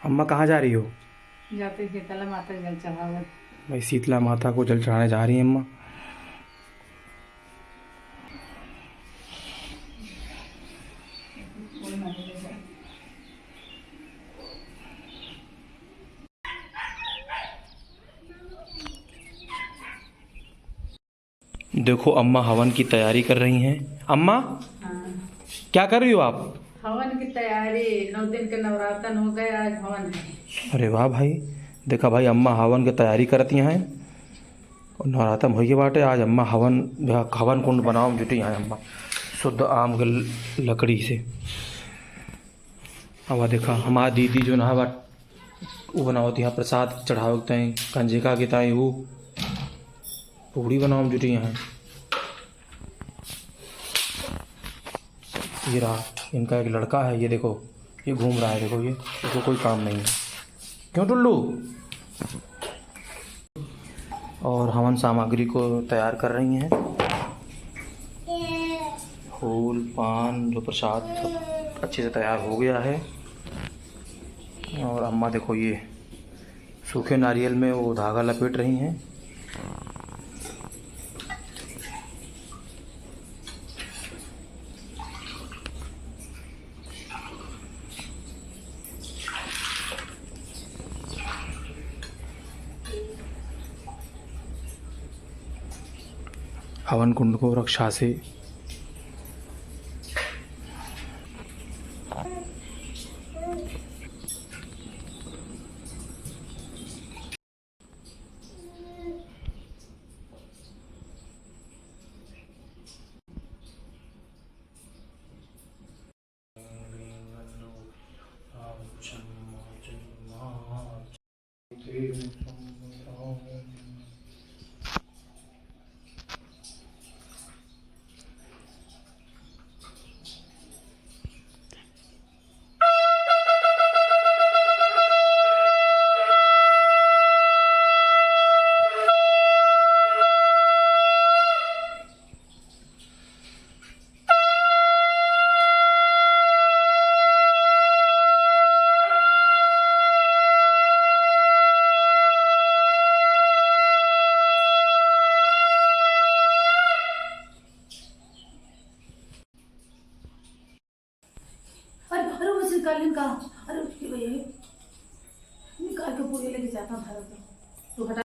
अम्मा कहाँ जा रही हो? जाते शीतला माता जल चढ़ावे। भाई शीतला माता को जल चढ़ाने जा रही हैं अम्मा। देखो अम्मा हवन की तैयारी कर रही हैं। अम्मा हाँ, क्या कर रही हो आप? हवन की तैयारी। 9 दिन के नवरात्र हो गए, आज हवन है। अरे वाह भाई, देखा भाई अम्मा हवन की तैयारी करती हैं और नवरातम हो गए बाटे। आज अम्मा हवन हवन कुंड बनाओ जुटी हैं अम्मा, शुद्ध आम के लकड़ी से। अब देखा हमारी दीदी जो ना बाट वो बनावती हैं प्रसाद चढ़ावते हैं कंजिका के ताई वो पूड़ी बनाओ जुटी हैं। ये रहा इनका एक लड़का है, ये देखो ये घूम रहा है, देखो ये इसको कोई काम नहीं है। क्यों टुल्लू? और हवन सामग्री को तैयार कर रही हैं। फूल पान जो प्रसाद सब अच्छे से तैयार हो गया है। और अम्मा देखो ये सूखे नारियल में वो धागा लपेट रही हैं। हवन कुंड को रक्षा से अरे भरो बस निकाल इनका। अरे उसकी भैया निकाल के पूरे लेके जाता हूँ भरो तो हटा।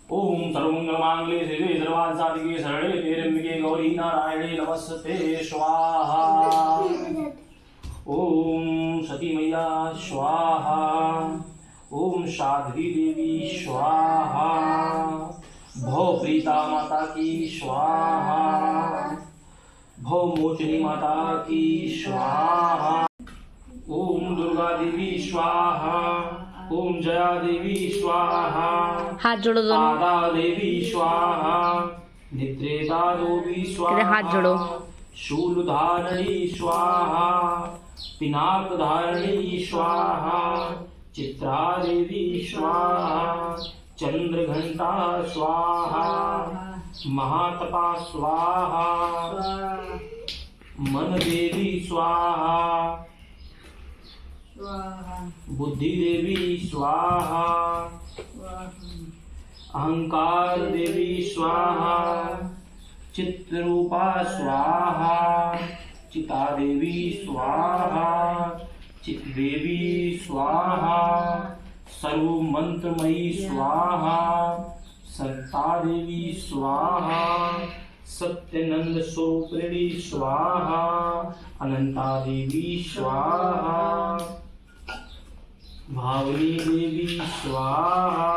ओम सर्वमंगलमांगल्ये शिवे सर्वार्थसाधिके शरणे त्र्यंबके गौरी नारायणे नमस्ते स्वाहा। ओम सती मैया स्वाहा। ओम साध्वी देवी स्वाहा। भव प्रीता माता की स्वाहा। भव मोचनी माता की स्वाहा। ओम दुर्गा देवी स्वाहा। ओम जया देवी स्वाहा। हाथ जोड़ो दोनों। आदा देवी स्वाहा। नित्रेता देवी स्वाहा। हाथ जोड़ो। शूलधारणी स्वाहा। पिनाक धारणी स्वाहा। चित्रा देवी स्वाहा। चंद्रघंटा स्वाहा। महातपा स्वाहा। मन देवी स्वाहा। बुद्धि देवी स्वाहा। अहंकार देवी स्वाहा। चित्रूपा स्वाहा। चिता देवी स्वाहा। चित देवी स्वाहा। सर्व मंत्रमयी स्वाहा। सत्ता देवी स्वाहा। सत्यनंद स्वरूपिणी स्वाहा। अनंता देवी स्वाहा। भावनी देवी स्वाहा।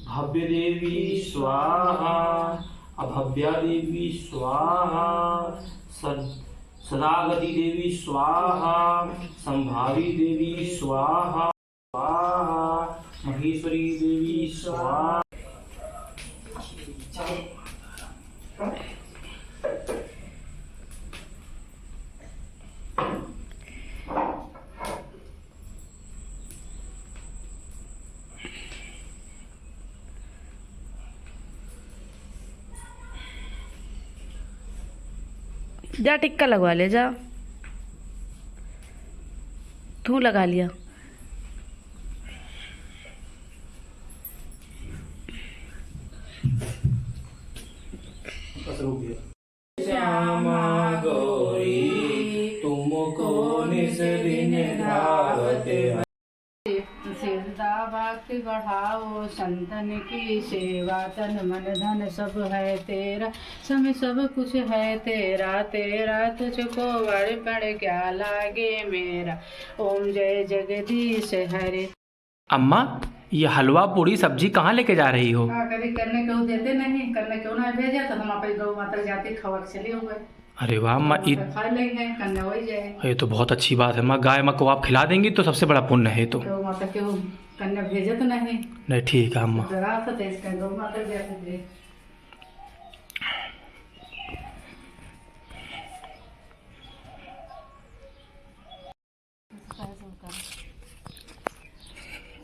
भव्य देवी स्वाहा। अभव्या देवी स्वाहा। सदागति देवी स्वाहा। संभावी देवी स्वाहा। स्वाहा। महेश्वरी देवी स्वाहा। जा टिक्का लगवा ले जा। तू लगा लिया। श्यामा गौरी तुमको निस दिन धावते। सिरदा भक्ति बढ़ाओ संतन की सेवा, तन मन धन सब है तेरा, समय सब कुछ है तेरा, तेरा तुझको बड़ क्या लागे मेरा, ओम जय जगदीश हरे। अम्मा, ये हलवा पूरी सब्जी कहाँ लेके जा रही हो? कभी करने क्यों देते नहीं, करने क्यों ना भेजा, तो हम अपनी गौ माता जाते खवा चले हुए। अरे वाह अम्मा, खा लेंगे, करने हो जाए। ये तो बहुत अच्छी बात है अम्मा। गाय माँ को आप खिला देंगी तो सबसे बड़ा पुण्य है। तो गौ माता क्यों करने भेजे तो नहीं। नहीं ठीक है अम्मा। जरा सा तेज कर, गौ माता जाते थे।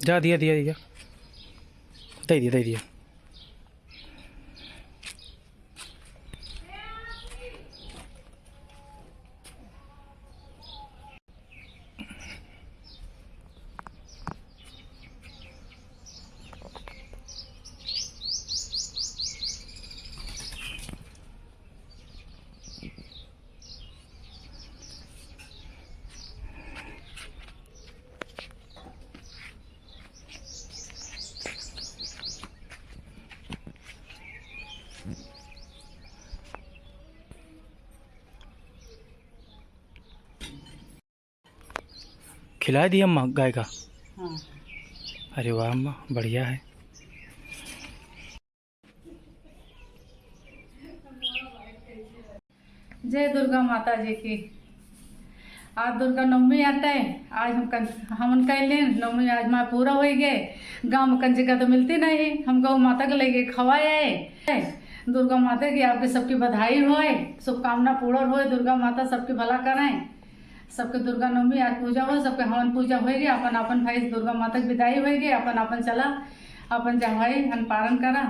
जा दिया दिया दिया दे दिया दे दिया। खिला दिया अम्मा गाय का? हाँ। अरे वाह अम्मा, बढ़िया है। जय दुर्गा माता जी की। आज दुर्गा नवमी आता है। आज हम कैले नवमी आज माँ पूरा हो गए। गाँव में कंजिका तो मिलती नहीं, हम गौ माता के लेके खवाए। दुर्गा माता की आपके सबकी बधाई होए, शुभकामना पूर्ण होए, दुर्गा माता सबकी भला कराएं। सबके दुर्गा नवमी आज पूजा हो, सबके हवन पूजा हो गई। अपन अपन भाई दुर्गा माता की विदाई हो गई। अपन अपन चला अपन जवाई हन पारण करा।